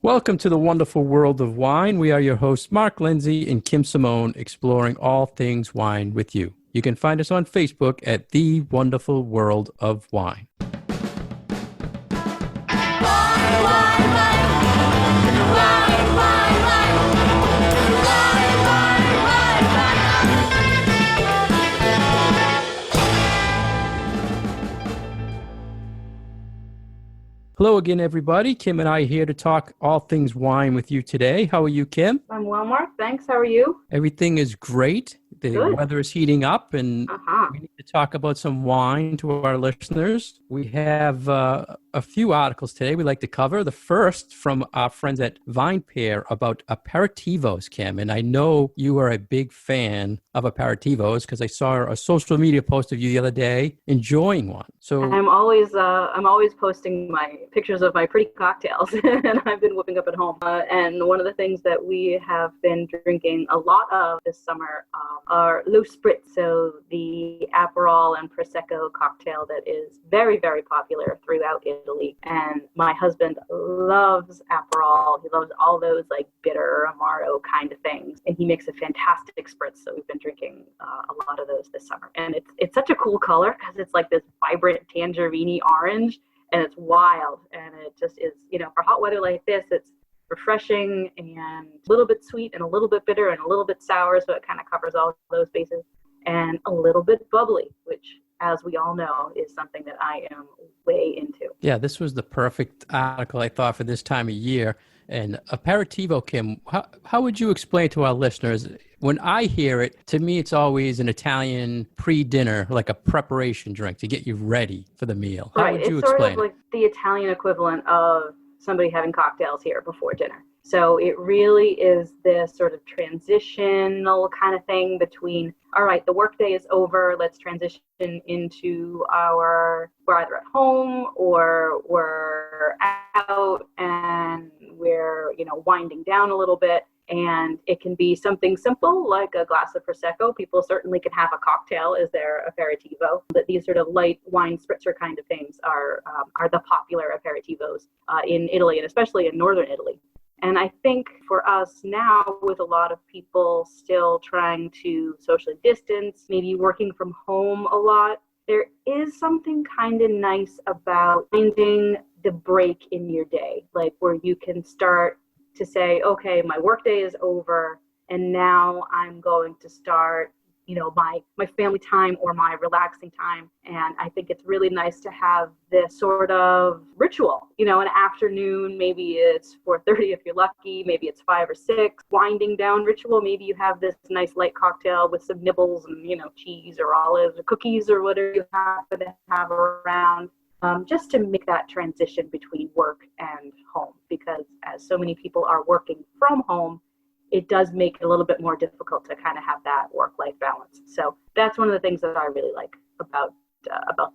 Welcome to the wonderful world of wine. We are your hosts, Mark Lindsay and Kim Simone, exploring all things wine with you. You can find us on Facebook at The Wonderful World of Wine. Hello again, everybody. Kim and I are here to talk all things wine with you today. How are you, Kim? I'm well, Mark. Thanks. How are you? Everything is great. The Good. weather is heating up, and we need to talk about some wine to our listeners. We have a few articles today we'd like to cover. The first from our friends at Vine Pair about aperitivos, Kim. And I know you are a big fan of aperitivos because I saw a social media post of you the other day enjoying one. So I'm always posting my pictures of my pretty cocktails, and I've been whipping up at home. And one of the things that we have been drinking a lot of this summer are Lo Spritz, so the Aperol and Prosecco cocktail that is very, very popular throughout Italy. And my husband loves Aperol. He loves all those like bitter Amaro kind of things, and he makes a fantastic spritz. So we've been drinking a lot of those this summer, and it's such a cool color because it's like this vibrant tangerine orange, and it's wild, and it just is, for hot weather like this, it's refreshing and a little bit sweet and a little bit bitter and a little bit sour, so it kind of covers all those bases, and a little bit bubbly, which, as we all know, is something that I am way into. Yeah, this was the perfect article, I thought, for this time of year. And aperitivo, Kim, how would you explain to our listeners? When I hear it, to me, it's always an Italian pre-dinner, like a preparation drink to get you ready for the meal. How would you explain it? It's sort of like the Italian equivalent of somebody having cocktails here before dinner. So it really is this sort of transitional kind of thing between, all right, the workday is over, let's transition into we're either at home or we're out and we're, winding down a little bit. And it can be something simple like a glass of Prosecco. People certainly can have a cocktail as their aperitivo. But these sort of light wine spritzer kind of things are the popular aperitivos in Italy, and especially in northern Italy. And I think for us now, with a lot of people still trying to socially distance, maybe working from home a lot, there is something kind of nice about finding the break in your day, like where you can start to say, okay, my workday is over, and now I'm going to start, my family time or my relaxing time. And I think it's really nice to have this sort of ritual, an afternoon, maybe it's 4:30 if you're lucky, maybe it's 5 or 6, winding down ritual. Maybe you have this nice light cocktail with some nibbles and, cheese or olives or cookies or whatever you happen to have around. Just to make that transition between work and home, because as so many people are working from home, it does make it a little bit more difficult to kind of have that work-life balance. So that's one of the things that I really like about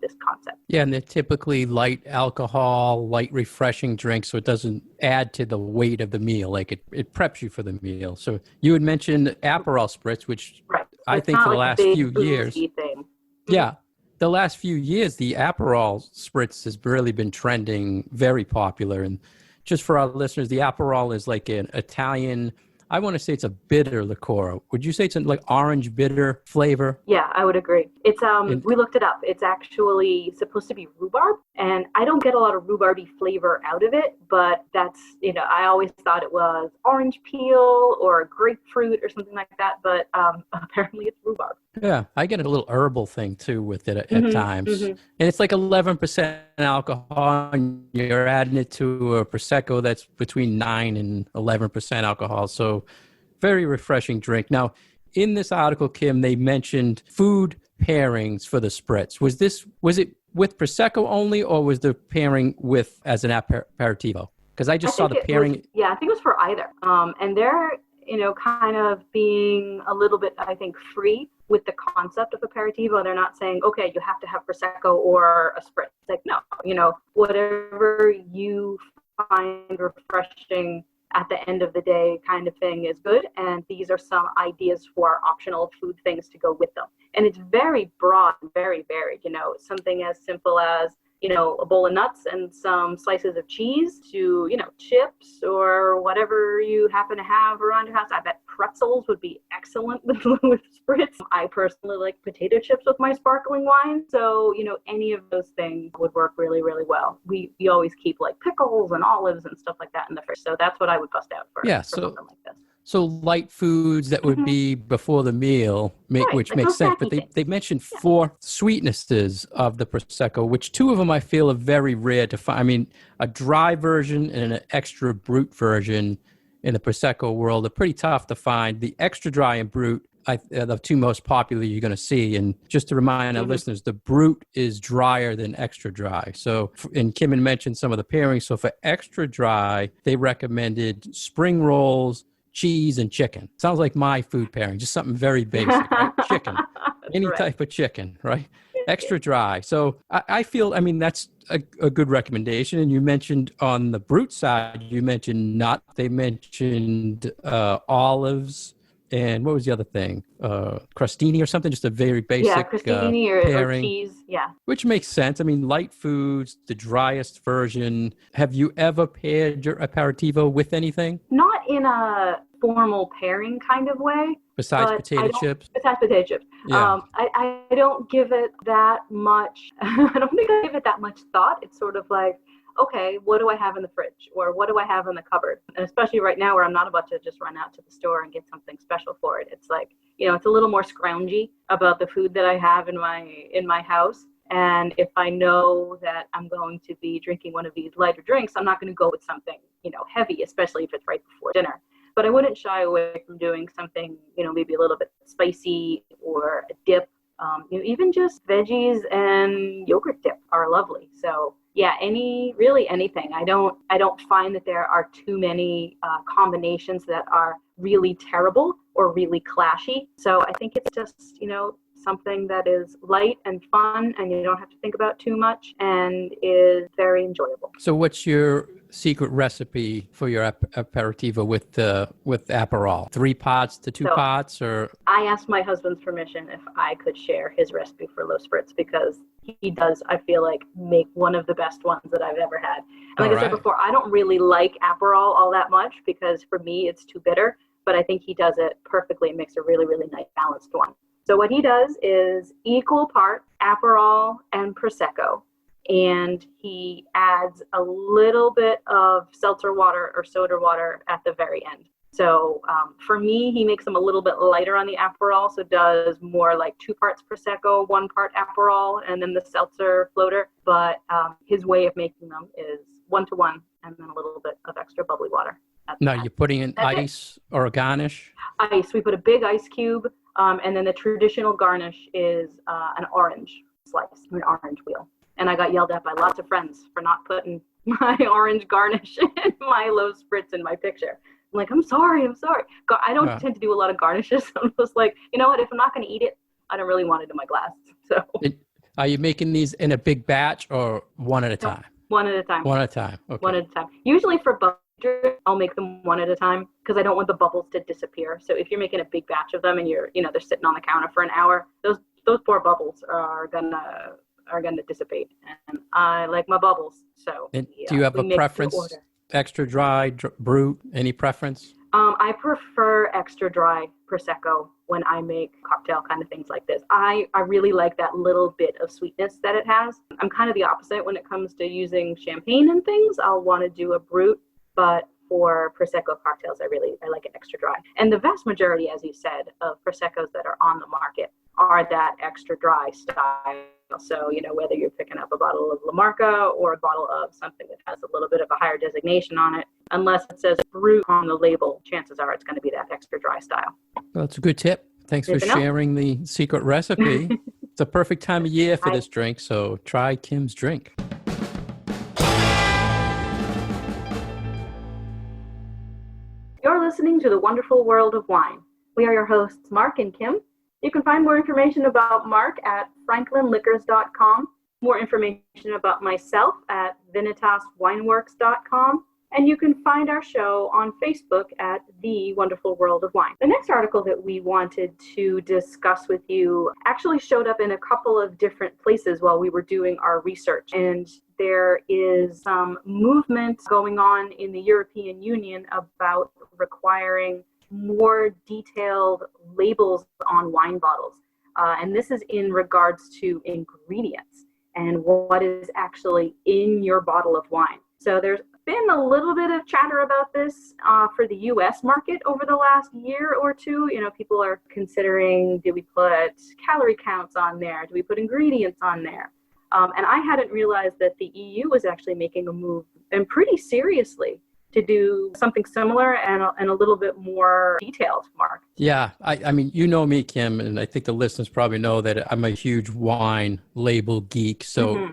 this concept. Yeah, and they're typically light alcohol, light refreshing drinks, so it doesn't add to the weight of the meal. Like it preps you for the meal. So you had mentioned Aperol Spritz, which right. I think for the last few years. Thing. Yeah. The last few years, the Aperol Spritz has really been trending, very popular. And just for our listeners, the Aperol is like an Italian, I want to say it's a bitter liqueur. Would you say it's like orange bitter flavor? Yeah, I would agree. It's we looked it up. It's actually supposed to be rhubarb, and I don't get a lot of rhubarby flavor out of it, but that's, I always thought it was orange peel or grapefruit or something like that, but apparently it's rhubarb. Yeah, I get a little herbal thing too with it at times. Mm-hmm. And it's like 11% alcohol, and you're adding it to a Prosecco that's between 9 and 11% alcohol. So very refreshing drink. Now, in this article, Kim, they mentioned food pairings for the spritz. Was it with Prosecco only, or was the pairing with as an aperitivo? Because I saw the pairing. I think it was for either. And they're, kind of being a little bit, I think, free with the concept of aperitivo. They're not saying, okay, you have to have Prosecco or a spritz. It's like, no, whatever you find refreshing at the end of the day kind of thing is good. And these are some ideas for optional food things to go with them. And it's very broad, very varied, something as simple as, a bowl of nuts and some slices of cheese to, chips or whatever you happen to have around your house. I bet pretzels would be excellent with spritz. I personally like potato chips with my sparkling wine. So, any of those things would work really, really well. We always keep like pickles and olives and stuff like that in the fridge. So that's what I would bust out for something like this. So light foods that would be before the meal, which like makes those sense. But snacky they mentioned 4 sweetnesses of the Prosecco, which 2 of them I feel are very rare to find. I mean, a dry version and an extra brut version in the Prosecco world are pretty tough to find. The extra dry and brut are the 2 most popular you're going to see. And just to remind our listeners, the brut is drier than extra dry. So, and Kim had mentioned some of the pairings. So for extra dry, they recommended spring rolls, cheese, and chicken. Sounds like my food pairing, just something very basic, right? Chicken, any type of chicken, right? Extra dry. So I feel, that's a good recommendation. And you mentioned on the brut side, you mentioned nut, they mentioned olives, and what was the other thing? Crostini or something, just a very basic crostini or cheese, which makes sense. Light foods, the driest version. Have you ever paired your aperitivo with anything? Not in a formal pairing kind of way. Besides potato chips? Besides potato chips. Yeah. I don't give it that much. I don't think I give it that much thought. It's sort of like, okay, what do I have in the fridge, or what do I have in the cupboard? And especially right now where I'm not about to just run out to the store and get something special for it. It's like, it's a little more scroungy about the food that I have in my house. And if I know that I'm going to be drinking one of these lighter drinks, I'm not going to go with something, heavy, especially if it's right before dinner. But I wouldn't shy away from doing something, maybe a little bit spicy or a dip. Even just veggies and yogurt dip are lovely. So yeah, anything. I don't find that there are too many combinations that are really terrible or really clashy. So I think it's just, something that is light and fun, and you don't have to think about too much, and is very enjoyable. So what's your secret recipe for your aperitivo with Aperol? 3 pots to 2 pots, or? I asked my husband's permission if I could share his recipe for low spritz, because he does, I feel like, make one of the best ones that I've ever had. And like I said before, I don't really like Aperol all that much, because for me it's too bitter, but I think he does it perfectly and makes a really, really nice balanced one. So what he does is equal part Aperol and Prosecco, and he adds a little bit of seltzer water or soda water at the very end. So for me, he makes them a little bit lighter on the Aperol, so does more like 2 parts Prosecco, 1 part Aperol, and then the seltzer floater. But his way of making them is 1-to-1, and then a little bit of extra bubbly water. Now you're putting in ice or a garnish? Ice. We put a big ice cube. And then the traditional garnish is an orange slice, an orange wheel. And I got yelled at by lots of friends for not putting my orange garnish in my low spritz in my picture. I'm like, I'm sorry. I don't tend to do a lot of garnishes. I'm just like, you know what? If I'm not going to eat it, I don't really want it in my glass. So. Are you making these in a big batch or one at a time? One at a time. One at a time. Okay. One at a time. Usually for I'll make them one at a time, because I don't want the bubbles to disappear. So if you're making a big batch of them and they're sitting on the counter for an hour, those poor bubbles are gonna dissipate. And I like my bubbles. So do you have a preference? Extra dry, brut? Any preference? I prefer extra dry Prosecco when I make cocktail kind of things like this. I really like that little bit of sweetness that it has. I'm kind of the opposite when it comes to using champagne and things. I'll want to do a brut. But for Prosecco cocktails, I like it extra dry. And the vast majority, as you said, of Proseccos that are on the market are that extra dry style. So, whether you're picking up a bottle of La Marca or a bottle of something that has a little bit of a higher designation on it, unless it says brut on the label, chances are it's going to be that extra dry style. Well, that's a good tip. Thanks for sharing the secret recipe. It's a perfect time of year for this drink, so try Kim's drink. You're listening to The Wonderful World of Wine. We are your hosts, Mark and Kim. You can find more information about Mark at franklinliquors.com, more information about myself at vinitaswineworks.com, and you can find our show on Facebook at The Wonderful World of Wine. The next article that we wanted to discuss with you actually showed up in a couple of different places while we were doing our research, and there is some movement going on in the European Union about requiring more detailed labels on wine bottles. And this is in regards to ingredients and what is actually in your bottle of wine. So there's been a little bit of chatter about this for the US market over the last year or two. You know, people are considering, do we put calorie counts on there? Do we put ingredients on there? And I hadn't realized that the EU was actually making a move, and pretty seriously, to do something similar and a little bit more detailed, Mark. Yeah. I mean, you know me, Kim, and I think the listeners probably know that I'm a huge wine label geek. So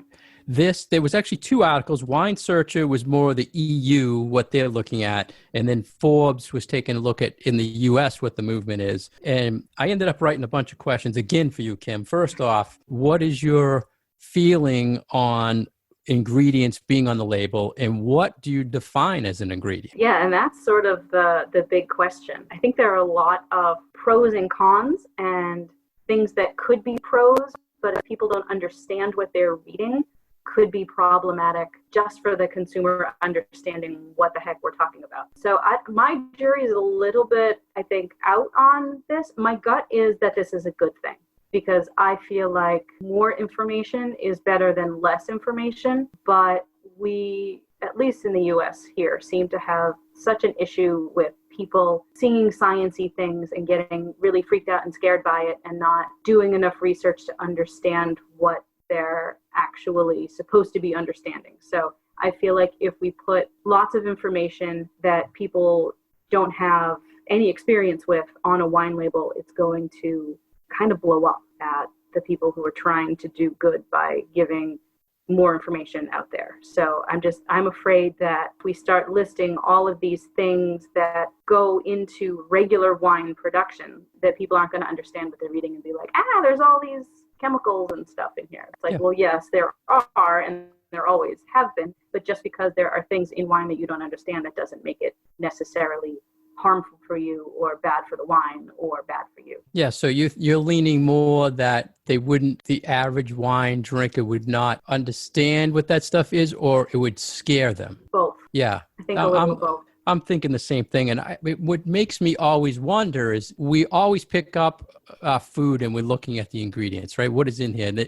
there was actually two articles. Wine Searcher was more the EU, what they're looking at. And then Forbes was taking a look at in the US what the movement is. And I ended up writing a bunch of questions again for you, Kim. First off, what is your feeling on ingredients being on the label, and what do you define as an ingredient? Yeah, and that's sort of the big question. I think there are a lot of pros and cons and things that could be pros, but if people don't understand what they're reading, could be problematic just for the consumer understanding what the heck we're talking about. So my jury is a little bit, I think, out on this. My gut is that this is a good thing, because I feel like more information is better than less information. But we, at least in the US here, seem to have such an issue with people seeing sciencey things and getting really freaked out and scared by it and not doing enough research to understand what they're actually supposed to be understanding. So I feel like if we put lots of information that people don't have any experience with on a wine label, it's going to kind of blow up at the people who are trying to do good by giving more information out there. So I'm afraid that if we start listing all of these things that go into regular wine production, that people aren't going to understand what they're reading and be like, there's all these chemicals and stuff in here. It's like, well, yes, there are, and there always have been, but just because there are things in wine that you don't understand, that doesn't make it necessarily harmful for you or bad for the wine or bad for you. Yeah, so you're leaning more that the average wine drinker would not understand what that stuff is, or it would scare them. Both. Yeah. I think a little both. I'm thinking the same thing. And what makes me always wonder is we always pick up food and we're looking at the ingredients, right? What is in here? And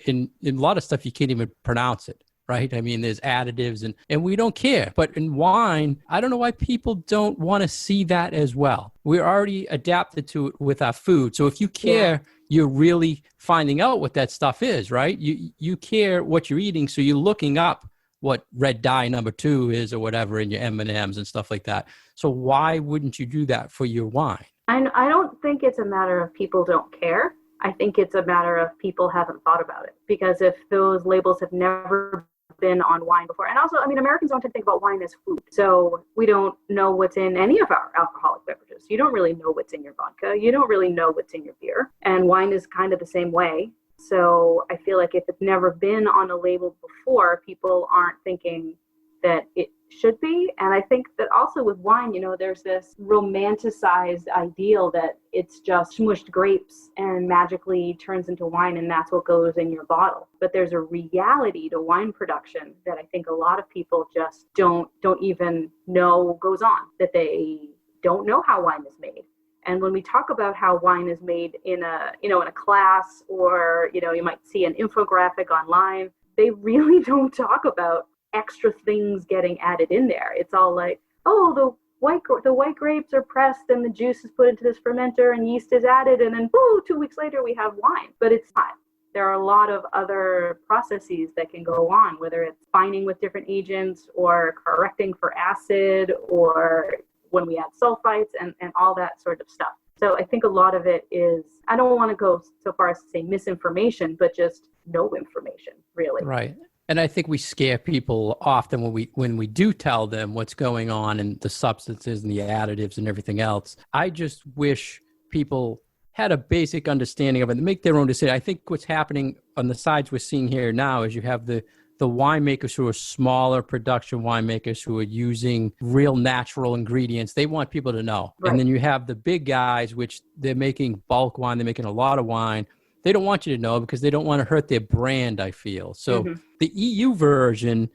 in a lot of stuff, you can't even pronounce it. Right? I mean, there's additives and we don't care. But in wine, I don't know why people don't want to see that as well. We're already adapted to it with our food. So if you care, you're really finding out what that stuff is, right? You care what you're eating. So you're looking up what red dye number 2 is or whatever in your M&Ms and stuff like that. So why wouldn't you do that for your wine? I don't think it's a matter of people don't care. I think it's a matter of people haven't thought about it. Because if those labels have never been on wine before. And also, I mean, Americans don't tend to think about wine as food. So we don't know what's in any of our alcoholic beverages. You don't really know what's in your vodka. You don't really know what's in your beer. And wine is kind of the same way. So I feel like if it's never been on a label before, people aren't thinking that it should be. And I think that also with wine, there's this romanticized ideal that it's just smushed grapes and magically turns into wine, and that's what goes in your bottle. But there's a reality to wine production that I think a lot of people just don't even know goes on, that they don't know how wine is made. And when we talk about how wine is made in a class, or, you might see an infographic online, they really don't talk about extra things getting added in there. It's all like, the white grapes are pressed and the juice is put into this fermenter and yeast is added, and then 2 weeks later we have wine. But it's not. There are a lot of other processes that can go on, whether it's fining with different agents or correcting for acid, or when we add sulfites and all that sort of stuff. So I think a lot of it is, I don't want to go so far as to say misinformation, but just no information, really. Right. And I think we scare people often when we do tell them what's going on and the substances and the additives and everything else. I just wish people had a basic understanding of it and make their own decision. I think what's happening on the sides we're seeing here now is you have the winemakers who are smaller production winemakers who are using real natural ingredients. They want people to know. Right. And then you have the big guys, which they're making bulk wine. They're making a lot of wine. They don't want you to know because they don't want to hurt their brand, I feel. So the EU version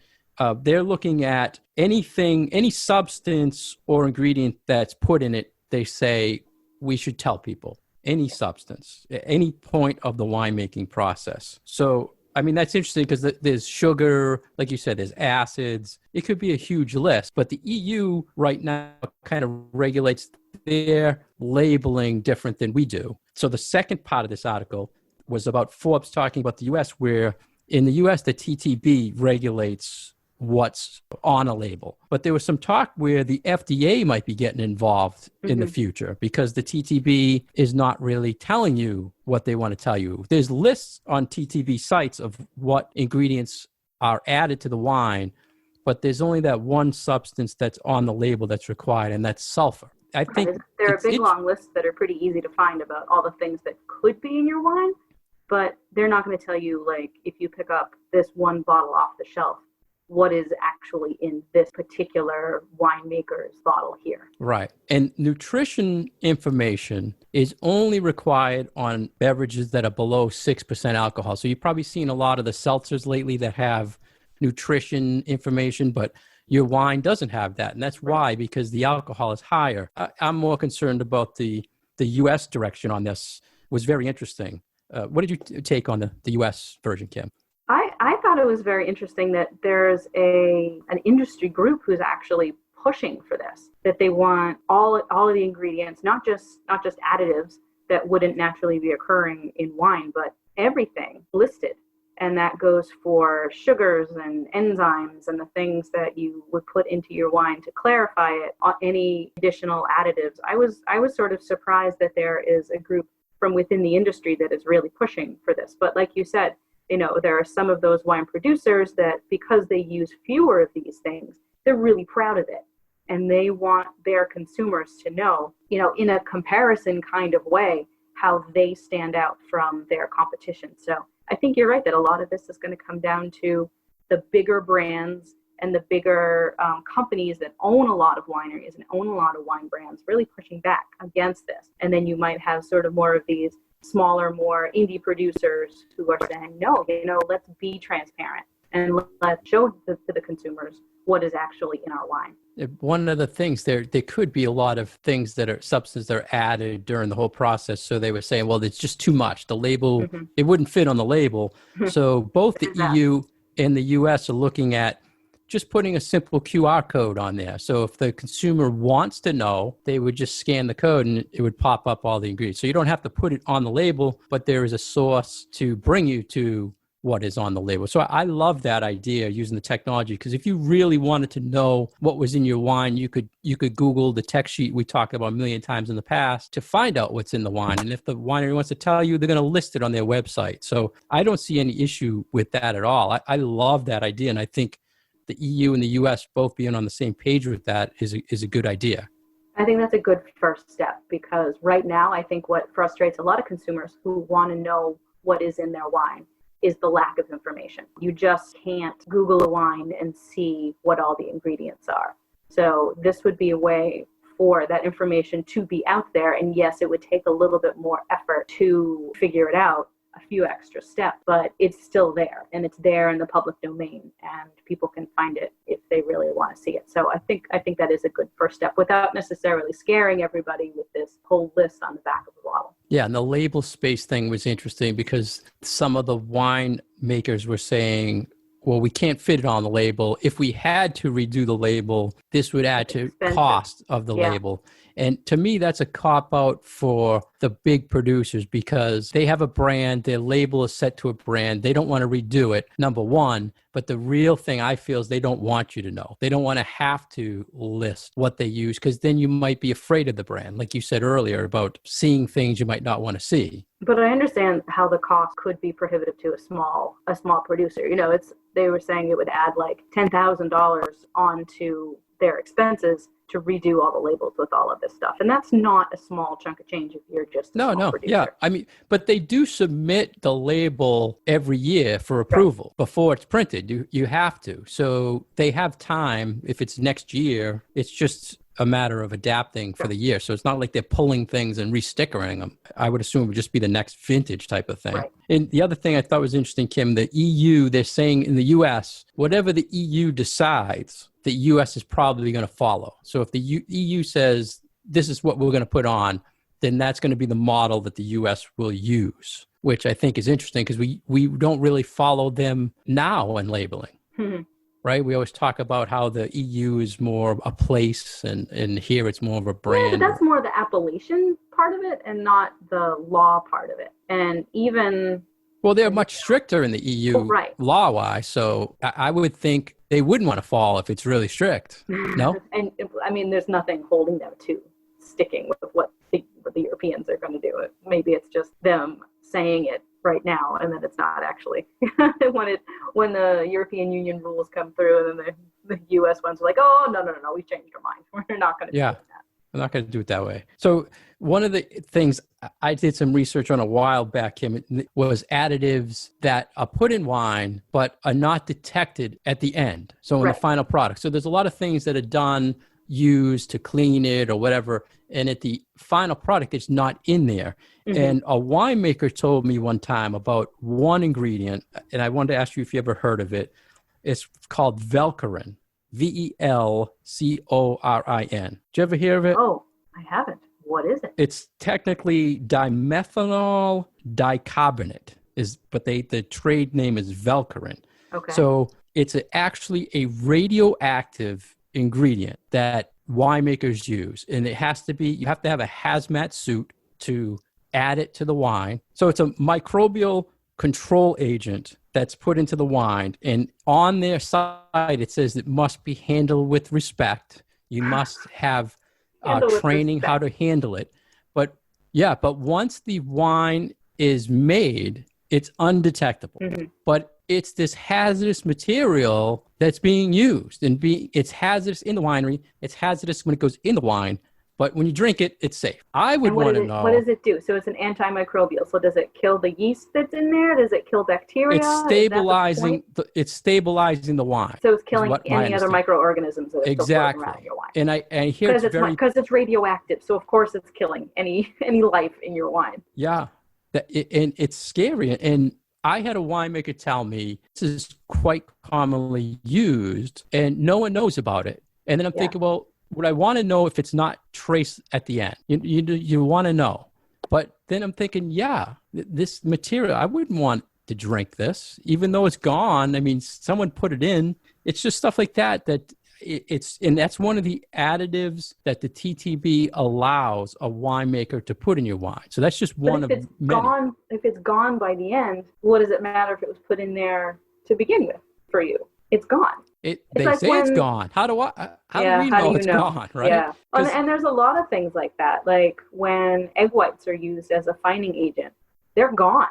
they're looking at anything, any substance or ingredient that's put in it. They say we should tell people any substance at any point of the winemaking process. So, I mean, that's interesting because there's sugar, like you said, there's acids. It could be a huge list, but the EU right now kind of regulates their labeling different than we do. So the second part of this article was about Forbes talking about the US, where in the US, the TTB regulates what's on a label. But there was some talk where the FDA might be getting involved in the future because the TTB is not really telling you what they want to tell you. There's lists on TTB sites of what ingredients are added to the wine, but there's only that one substance that's on the label that's required, and that's sulfur. I think there are big long lists that are pretty easy to find about all the things that could be in your wine, but they're not going to tell you, like, if you pick up this one bottle off the shelf, what is actually in this particular winemaker's bottle here. Right. And nutrition information is only required on beverages that are below 6% alcohol. So you've probably seen a lot of the seltzers lately that have nutrition information, but your wine doesn't have that. And that's why, because the alcohol is higher. I'm more concerned about the U.S. direction on this. It was very interesting. What did you take on the U.S. version, Kim? I thought it was very interesting that there's an industry group who's actually pushing for this, that they want all of the ingredients, not just additives that wouldn't naturally be occurring in wine, but everything listed. And that goes for sugars and enzymes and the things that you would put into your wine to clarify it, any additional additives. I was sort of surprised that there is a group from within the industry that is really pushing for this. But like you said, there are some of those wine producers that, because they use fewer of these things, they're really proud of it. And they want their consumers to know, in a comparison kind of way, how they stand out from their competition. So I think you're right that a lot of this is going to come down to the bigger brands and the bigger companies that own a lot of wineries and own a lot of wine brands really pushing back against this. And then you might have sort of more of these smaller, more indie producers who are saying, no, let's be transparent and let's show to the consumers what is actually in our wine. One of the things there could be a lot of things that are substances that are added during the whole process. So they were saying, well, it's just too much. The label, it wouldn't fit on the label. So both the EU and the US are looking at just putting a simple QR code on there. So if the consumer wants to know, they would just scan the code and it would pop up all the ingredients. So you don't have to put it on the label, but there is a source to bring you to what is on the label. So I love that idea, using the technology, because if you really wanted to know what was in your wine, you could Google the tech sheet we talked about a million times in the past to find out what's in the wine. And if the winery wants to tell you, they're going to list it on their website. So I don't see any issue with that at all. I love that idea. And I think the EU and the US both being on the same page with that is a good idea. I think that's a good first step, because right now I think what frustrates a lot of consumers who want to know what is in their wine is the lack of information. You just can't Google a wine and see what all the ingredients are. So this would be a way for that information to be out there. And yes, it would take a little bit more effort to figure it out, a few extra steps, but it's still there, and it's there in the public domain, and people can find it if they really want to see it. So I think that is a good first step without necessarily scaring everybody with this whole list on the back of the bottle. Yeah, and the label space thing was interesting because some of the wine makers were saying, well, we can't fit it on the label. If we had to redo the label, this would add to cost of the label. And to me, that's a cop-out for the big producers because they have a brand, their label is set to a brand. They don't want to redo it, number one. But the real thing I feel is they don't want you to know. They don't want to have to list what they use because then you might be afraid of the brand, like you said earlier, about seeing things you might not want to see. But I understand how the cost could be prohibitive to a small producer. They were saying it would add like $10,000 onto their expenses to redo all the labels with all of this stuff. And that's not a small chunk of change if you're just a small producer. Yeah. I mean, but they do submit the label every year for approval before it's printed. You have to. So they have time. If it's next year, it's just a matter of adapting for the year. So it's not like they're pulling things and re-stickering them. I would assume it would just be the next vintage type of thing. Right. And the other thing I thought was interesting, Kim, the EU, they're saying in the US, whatever the EU decides, the US is probably going to follow. So if the EU says, this is what we're going to put on, then that's going to be the model that the US will use, which I think is interesting because we don't really follow them now in labeling. Mm-hmm. Right? We always talk about how the EU is more a place and here it's more of a brand. Yeah, but that's more the appellation part of it and not the law part of it. And even... Well, they're much stricter in the EU law-wise, so I would think they wouldn't want to fall if it's really strict. No? And I mean, there's nothing holding them to sticking with what the Europeans are going to do. Maybe it's just them saying it right now, and then it's not actually when the European Union rules come through, and then the U.S. ones are like, oh no, we changed our mind. We're not going to do that. We're not going to do it that way. So one of the things I did some research on a while back, Kim, was additives that are put in wine but are not detected at the end. So in the final product. So there's a lot of things that are done, used to clean it or whatever, and at the final product, it's not in there. Mm-hmm. And a winemaker told me one time about one ingredient, and I wanted to ask you if you ever heard of it. It's called Velcorin, Velcorin. Did you ever hear of it? Oh, I haven't. What is it? It's technically dimethanol dicarbonate, but the trade name is Velcorin. Okay. So it's actually a radioactive ingredient that winemakers use, and you have to have a hazmat suit to add it to the wine. So it's a microbial control agent that's put into the wine, and on their side it says it must be handled with respect. You must have training how to handle it. But once the wine is made, it's undetectable. Mm-hmm. But it's this hazardous material that's being used, and it's hazardous in the winery. It's hazardous when it goes in the wine, but when you drink it, it's safe. I would want to know. What does it do? So it's an antimicrobial. So does it kill the yeast that's in there? Does it kill bacteria? It's stabilizing. It's stabilizing the wine. So it's killing any other microorganisms that are still floating around in your wine. And I hear because it's radioactive. So of course it's killing any life in your wine. Yeah, and it's scary. And I had a winemaker tell me this is quite commonly used and no one knows about it. And then I'm thinking, well, would I want to know if it's not traced at the end? You want to know. But then I'm thinking, this material, I wouldn't want to drink this, even though it's gone. I mean, someone put it in. It's just stuff like that and that's one of the additives that the TTB allows a winemaker to put in your wine. So that's just one of many. If it's gone by the end, what does it matter if it was put in there to begin with for you? It's gone. They say it's gone. How do we know it's gone, right? Yeah. And there's a lot of things like that. Like when egg whites are used as a fining agent, they're gone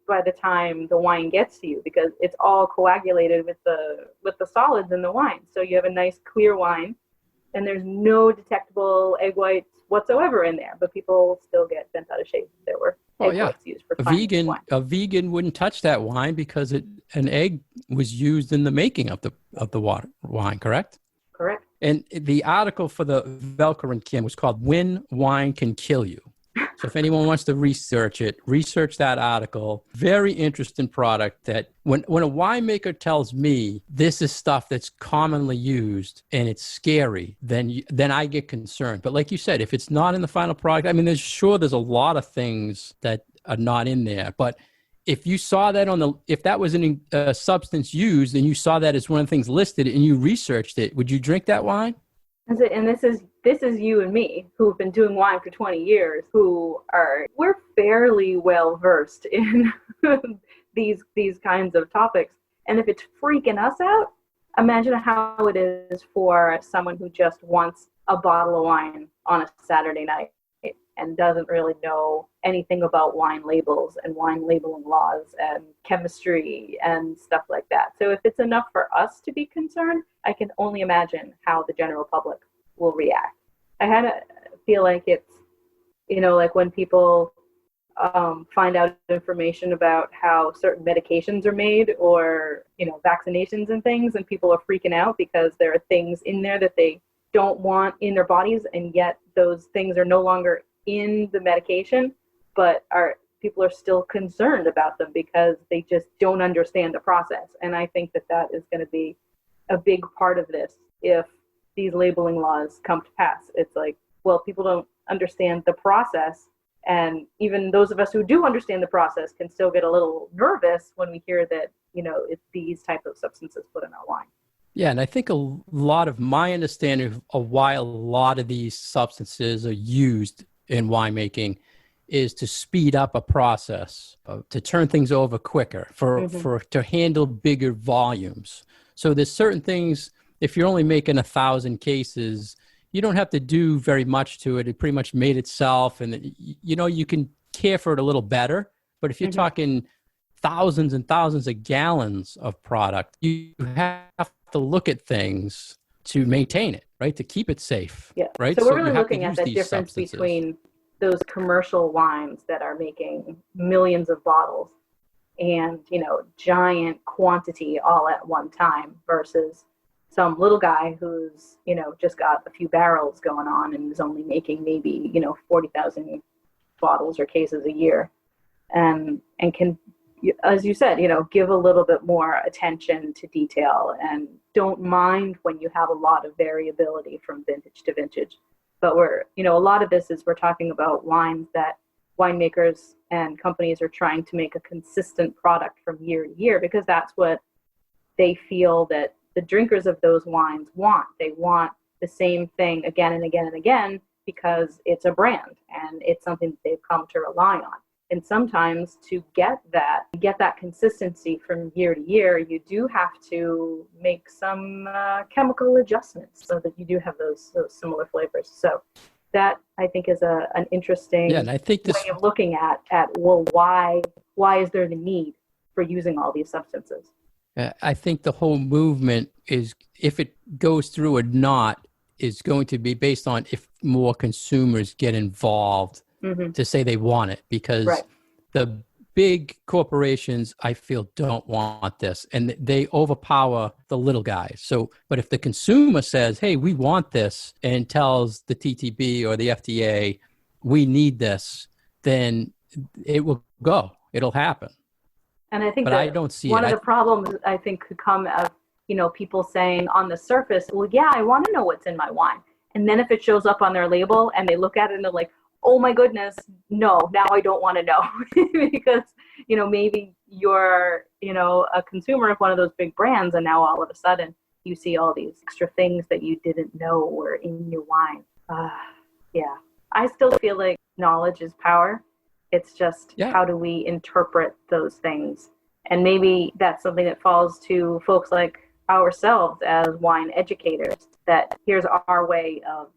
by the time the wine gets to you because it's all coagulated with the solids in the wine. So you have a nice clear wine and there's no detectable egg whites whatsoever in there, but people still get bent out of shape if there were egg whites used for fining wine. A vegan wouldn't touch that wine because an egg was used in the making of the wine, correct? Correct. And the article for the Velcorin, Kim, was called When Wine Can Kill You. So if anyone wants to research that article. Very interesting product that when a winemaker tells me this is stuff that's commonly used and it's scary, then I get concerned. But like you said, if it's not in the final product, I mean, there's a lot of things that are not in there. But if you saw that if that was a substance used and you saw that as one of the things listed and you researched it, would you drink that wine? And this is you and me who've been doing wine for 20 years, we're fairly well versed in these kinds of topics. And if it's freaking us out, imagine how it is for someone who just wants a bottle of wine on a Saturday night and doesn't really know anything about wine labels and wine labeling laws and chemistry and stuff like that. So if it's enough for us to be concerned, I can only imagine how the general public will react. I had to feel like it's, like when people find out information about how certain medications are made or, vaccinations and things, and people are freaking out because there are things in there that they don't want in their bodies, and yet those things are no longer in the medication, but people are still concerned about them because they just don't understand the process. And I think that is going to be a big part of this if these labeling laws come to pass. It's like, well, people don't understand the process, and even those of us who do understand the process can still get a little nervous when we hear that, it's these type of substances put in our wine. Yeah, and I think a lot of my understanding of why a lot of these substances are used in winemaking is to speed up a process, to turn things over quicker, to handle bigger volumes. So there's certain things, if you're only making 1,000 cases, you don't have to do very much to it. It pretty much made itself, and you can care for it a little better. But if you're talking thousands and thousands of gallons of product, you have to look at things to maintain it, right? To keep it safe. Yeah. Right. So we're really looking at that difference between those commercial wines that are making millions of bottles and, giant quantity all at one time versus some little guy who's, just got a few barrels going on and is only making maybe, 40,000 bottles or cases a year, and can, as you said, give a little bit more attention to detail and don't mind when you have a lot of variability from vintage to vintage. But a lot of this is we're talking about wines that winemakers and companies are trying to make a consistent product from year to year, because that's what they feel that the drinkers of those wines want. They want the same thing again and again and again because it's a brand and it's something that they've come to rely on. And sometimes to get that consistency from year to year, you do have to make some chemical adjustments so that you do have those similar flavors. So that, I think, is an interesting and I think way of looking at well, why is there the need for using all these substances? I think the whole movement is, if it goes through or not, is going to be based on if more consumers get involved to say they want it, because the big corporations, I feel, don't want this, and they overpower the little guys. So, but if the consumer says, hey, we want this, and tells the TTB or the FDA, we need this, then it will go. It'll happen. And I think I don't see one of the problems, I think, could come of, people saying on the surface, well, yeah, I want to know what's in my wine. And then if it shows up on their label and they look at it and they're like, oh my goodness, no, now I don't want to know. Because, maybe you're, a consumer of one of those big brands, and now all of a sudden you see all these extra things that you didn't know were in your wine. Yeah. I still feel like knowledge is power. It's just how do we interpret those things? And maybe that's something that falls to folks like ourselves as wine educators, that here's our way of,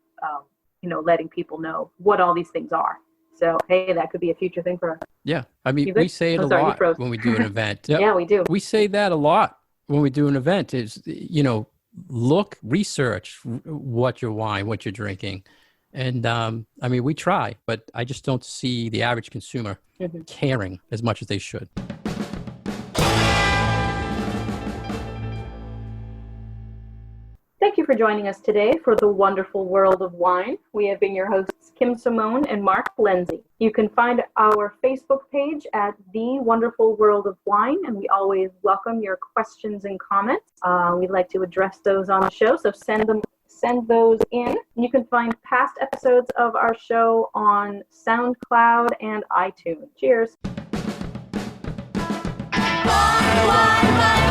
letting people know what all these things are. So, hey, that could be a future thing for us. Yeah. I mean, we say it a lot when we do an event. Yeah, we do. We say that a lot when we do an event is, look, research what you're drinking. And we try, but I just don't see the average consumer caring as much as they should. Thank you for joining us today for The Wonderful World of Wine. We have been your hosts, Kim Simone and Mark Lenzi. You can find our Facebook page at The Wonderful World of Wine, and we always welcome your questions and comments. We'd like to address those on the show, so send those in. You can find past episodes of our show on SoundCloud and iTunes. Cheers. Wine, wine, wine.